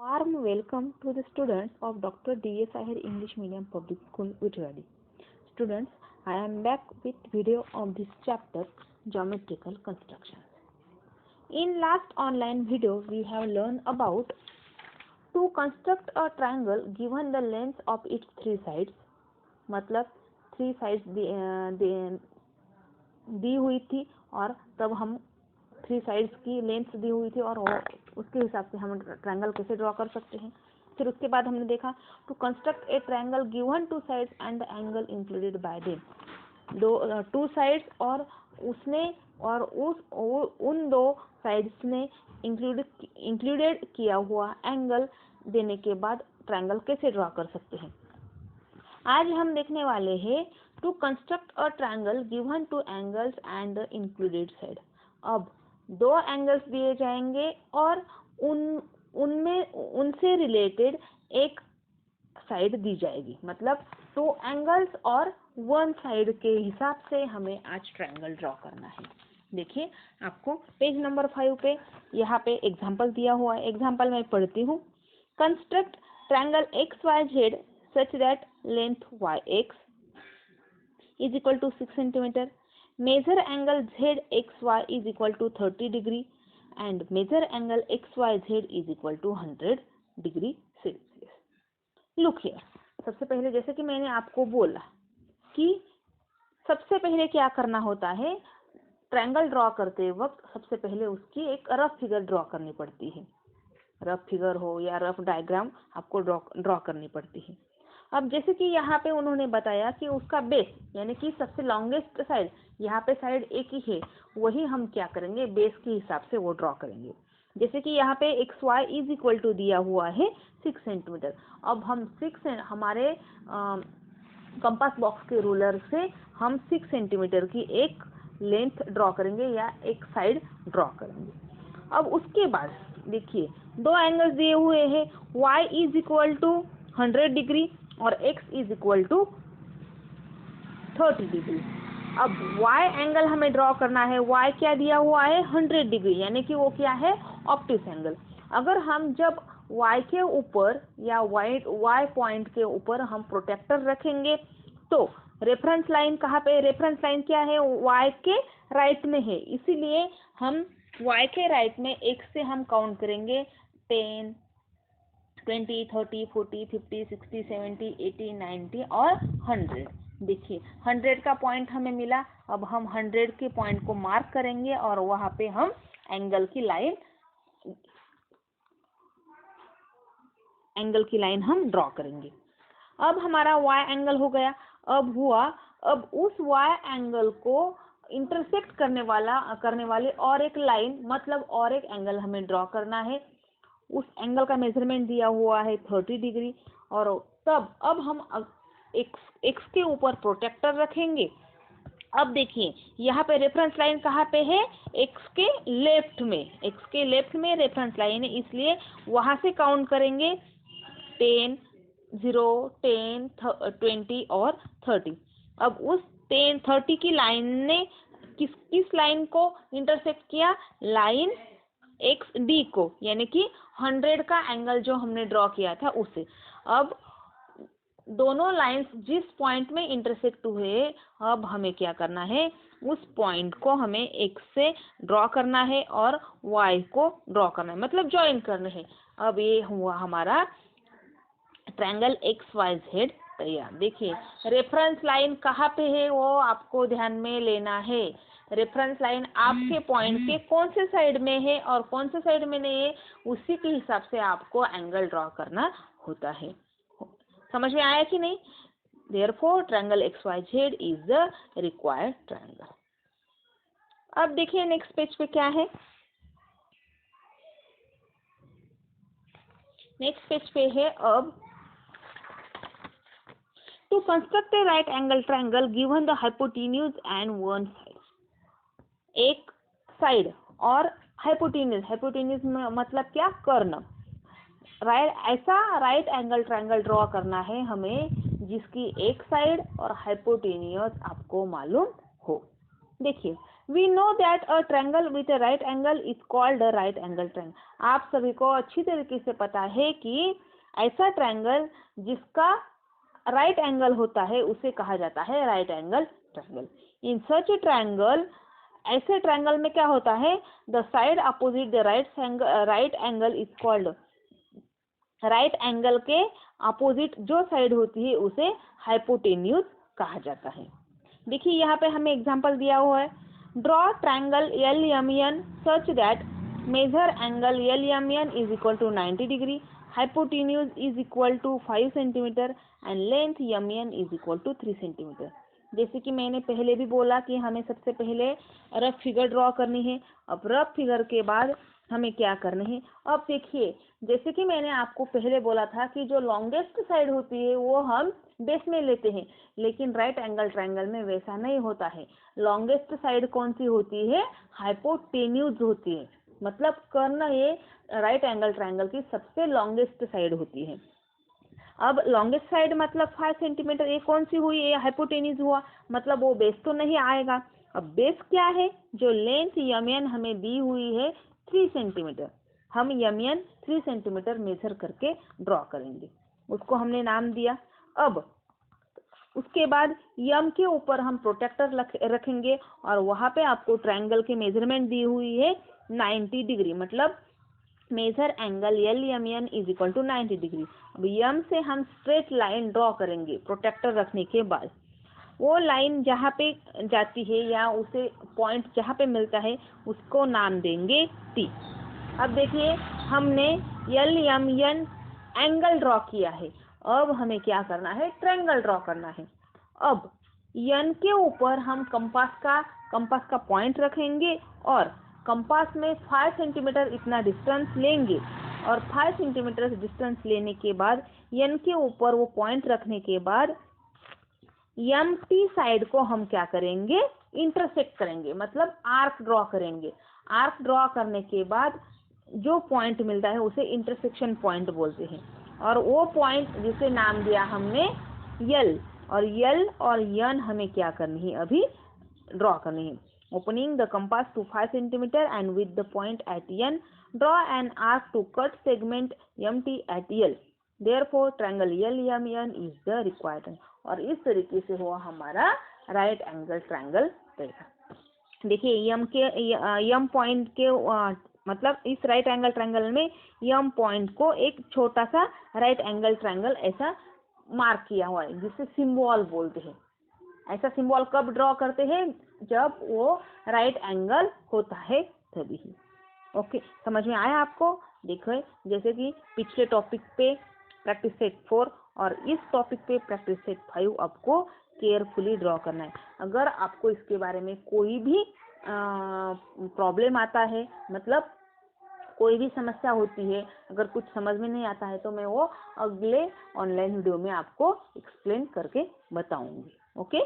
Warm welcome to the students of Dr. D.S. Ahir English Medium Public School, Vijayawada. Students, I am back with video of this chapter, Geometrical Constructions. In last online video, we have learned about to construct a triangle given the length of its three sides. मतलब three sides दी हुई थी और तब हम three sides की length दी हुई थी और उसके हिसाब से हम ट्रायंगल कैसे ड्रॉ कर सकते हैं। फिर उसके बाद हमने देखा to construct a triangle given two sides and the angle included by them. Two sides और उसने और उन दो साइड्स ने इंक्लूडेड किया हुआ एंगल देने के बाद ट्रायंगल कैसे ड्रॉ कर सकते हैं। आज हम देखने वाले हैं to construct a triangle given two angles and the included side. अब दो एंगल्स दिए जाएंगे और उनसे रिलेटेड एक साइड दी जाएगी। मतलब टू एंगल्स और वन साइड के हिसाब से हमें आज ट्रायंगल ड्रॉ करना है। देखिए आपको पेज नंबर 5 पे यहाँ पे एग्जांपल दिया हुआ है। एग्जांपल मैं पढ़ती हूँ। Construct triangle XYZ such that length YX is equal to 6 centimeter. Measure angle ZXY is equal to 30 degree and measure angle XYZ is equal to 100 degree Celsius. Look here. सबसे पहले जैसे कि मैंने आपको बोला कि सबसे पहले क्या करना होता है, ट्रायंगल ड्रॉ करते वक्त सबसे पहले उसकी एक रफ फिगर ड्रॉ करनी पड़ती है। रफ फिगर हो या रफ डायग्राम आपको ड्रॉ करनी पड़ती है। अब जैसे कि यहाँ पे उन्होंने बताया कि उसका बेस यानी कि सबसे लॉन्गेस्ट साइड, यहाँ पे साइड एक ही है, वही हम क्या करेंगे बेस के हिसाब से वो ड्रॉ करेंगे। जैसे कि यहाँ पे XY इज इक्वल टू दिया हुआ है 6 सेंटीमीटर। अब हम हमारे कंपास बॉक्स के रूलर से हम 6 सेंटीमीटर की एक लेंथ ड्रॉ करेंगे या एक साइड ड्रॉ करेंगे। अब उसके बाद देखिए दो एंगल्स दिए हुए हैं, Y is equal to 100 degree और X is equal to 30 degree. अब Y एंगल हमें ड्रॉ करना है। Y क्या दिया हुआ है 100 डिग्री, यानी कि वो क्या है ऑप्टिस एंगल। अगर हम जब Y के ऊपर या Y पॉइंट के ऊपर हम प्रोटेक्टर रखेंगे तो रेफरेंस लाइन कहाँ पे, रेफरेंस लाइन क्या है Y के राइट में है, इसीलिए हम Y के राइट में X से हम काउंट करेंगे 10, 20, 30, 40, 50, 60, 70, 80, 90 और 100। देखिए 100 का पॉइंट हमें मिला। अब हम 100 के पॉइंट को मार्क करेंगे और वहां पे हम एंगल की लाइन हम ड्रॉ करेंगे। अब हमारा Y एंगल हो गया। अब उस Y एंगल को इंटरसेक्ट करने वाले और एक लाइन मतलब और एक एंगल हमें ड्रॉ करना है। उस एंगल का मेजरमेंट दिया हुआ है 30 डिग्री और तब अब हम एक्स के ऊपर प्रोटेक्टर रखेंगे। अब देखिए यहाँ पे रेफरेंस लाइन कहाँ पे है, एक्स के लेफ्ट में रेफरेंस लाइन है, इसलिए वहां से काउंट करेंगे 10, 0, 10, 20 और 30। अब उस 10, 30 की लाइन ने किस लाइन को इंटरसेक्ट किया, लाइन XD को, यानी कि 100 का एंगल जो हमने ड्रॉ किया था उसे। अब दोनों लाइंस जिस पॉइंट में इंटरसेक्ट हुए, अब हमें क्या करना है, उस पॉइंट को हमें X से ड्रॉ करना है और Y को ड्रॉ करना है, मतलब ज्वाइन करना है। अब ये हुआ हमारा ट्रायंगल XYZ तैयार। देखिए रेफरेंस लाइन कहाँ पे है वो आपको ध्यान में लेना है। रेफरेंस लाइन आपके पॉइंट के कौन से साइड में है और कौन से साइड में नहीं है, उसी के हिसाब से आपको एंगल ड्रॉ करना होता है। समझ में आया कि नहीं? Therefore, triangle XYZ is the required triangle. अब देखिए नेक्स्ट पेज पे क्या है। नेक्स्ट पेज पे है अब to construct a right angle triangle given the hypotenuse and one side. एक साइड और हाइपोटेन्यूज मतलब क्या, कर्ण। ऐसा राइट एंगल ट्रायंगल ड्रॉ करना है हमें जिसकी एक साइड और हाइपोटेन्यूज आपको मालूम हो। देखिए we know that a triangle with a right angle is called a right angle triangle. आप सभी को अच्छी तरीके से पता है कि ऐसा ट्रायंगल जिसका राइट एंगल होता है उसे कहा जाता है राइट एंगल ट्रायंगल। इन सच ए ट्रायंगल, ऐसे ट्रायंगल में क्या होता है, the side opposite the right angle is called, right angle के अपोजिट जो साइड होती है उसे हाइपोटेन्यूज कहा जाता है। देखिए यहाँ पे हमें एग्जांपल दिया हुआ है, draw triangle LMN such that measure angle LMN is equal to 90 degree, hypotenuse is equal to 5 centimetre and length MN is equal to 3 centimetre. जैसे कि मैंने पहले भी बोला कि हमें सबसे पहले रफ फिगर ड्रॉ करनी है। अब रफ फिगर के बाद हमें क्या करना है, अब देखिए जैसे कि मैंने आपको पहले बोला था कि जो लॉन्गेस्ट साइड होती है वो हम बेस में लेते हैं, लेकिन राइट एंगल ट्रायंगल में वैसा नहीं होता है। लॉन्गेस्ट साइड कौन सी होती है, हाइपोटेन्यूज होती है, मतलब कर्ण ये राइट एंगल ट्रायंगल की सबसे लॉन्गेस्ट साइड होती है। अब लॉन्गेस्ट साइड मतलब 5 सेंटीमीटर, ये कौन सी हुई, ये हाइपोटेन्यूज हुआ, मतलब वो बेस तो नहीं आएगा। अब बेस क्या है, जो लेंथ MN हमें दी हुई है 3 सेंटीमीटर, हम MN 3 सेंटीमीटर मेजर करके ड्रॉ करेंगे, उसको हमने नाम दिया। अब उसके बाद यम के ऊपर हम प्रोटेक्टर रखेंगे और वहाँ पे आपको ट्रायंगल की मेजरमेंट दी हुई है 90 डिग्री, मतलब measure angle LMN is equal to 90 degree. अब यम से हम स्ट्रेट लाइन ड्रॉ करेंगे प्रोटेक्टर रखने के बाद, वो लाइन जहाँ पे जाती है या उसे पॉइंट जहाँ पे मिलता है उसको नाम देंगे T। अब देखिए हमने LMN एंगल ड्रॉ किया है, अब हमें क्या करना है, ट्रायंगल ड्रॉ करना है। अब N के ऊपर हम कंपास का पॉइंट रखेंगे और कंपास में 5 सेंटीमीटर इतना डिस्टेंस लेंगे और 5 सेंटीमीटर डिस्टेंस लेने के बाद N के ऊपर वो पॉइंट रखने के बाद MT साइड को हम क्या करेंगे, इंटरसेक्ट करेंगे, मतलब आर्क ड्रॉ करेंगे। आर्क ड्रॉ करने के बाद जो पॉइंट मिलता है उसे इंटरसेक्शन पॉइंट बोलते हैं, और वो पॉइंट जिसे नाम दिया हमने L, और L और N हमें क्या करनी है, अभी ड्रॉ करनी है। Opening the compass to 5 centimeter and with the point at N, draw an arc to cut segment MT at L. Therefore, triangle LMN is the required. और इस तरीके से हुआ हमारा राइट एंगल ट्रायंगल तैयार। देखिए यम पॉइंट के मतलब इस राइट एंगल ट्रायंगल में यम पॉइंट को एक छोटा सा राइट एंगल ट्रायंगल ऐसा मार्क किया हुआ है जिसे सिंबल बोलते हैं। ऐसा सिंबल कब ड्रॉ करते हैं, जब वो राइट एंगल होता है तभी। ओके, समझ में आया आपको? देखो जैसे कि पिछले टॉपिक पे प्रैक्टिस सेट 4 और इस टॉपिक पे प्रैक्टिस सेट 5 आपको केयरफुली ड्रॉ करना है। अगर आपको इसके बारे में कोई भी प्रॉब्लम आता है, मतलब कोई भी समस्या होती है, अगर कुछ समझ में नहीं आता है तो मैं वो अगले ऑनलाइन वीडियो में आपको एक्सप्लेन करके बताऊंगी। ओके।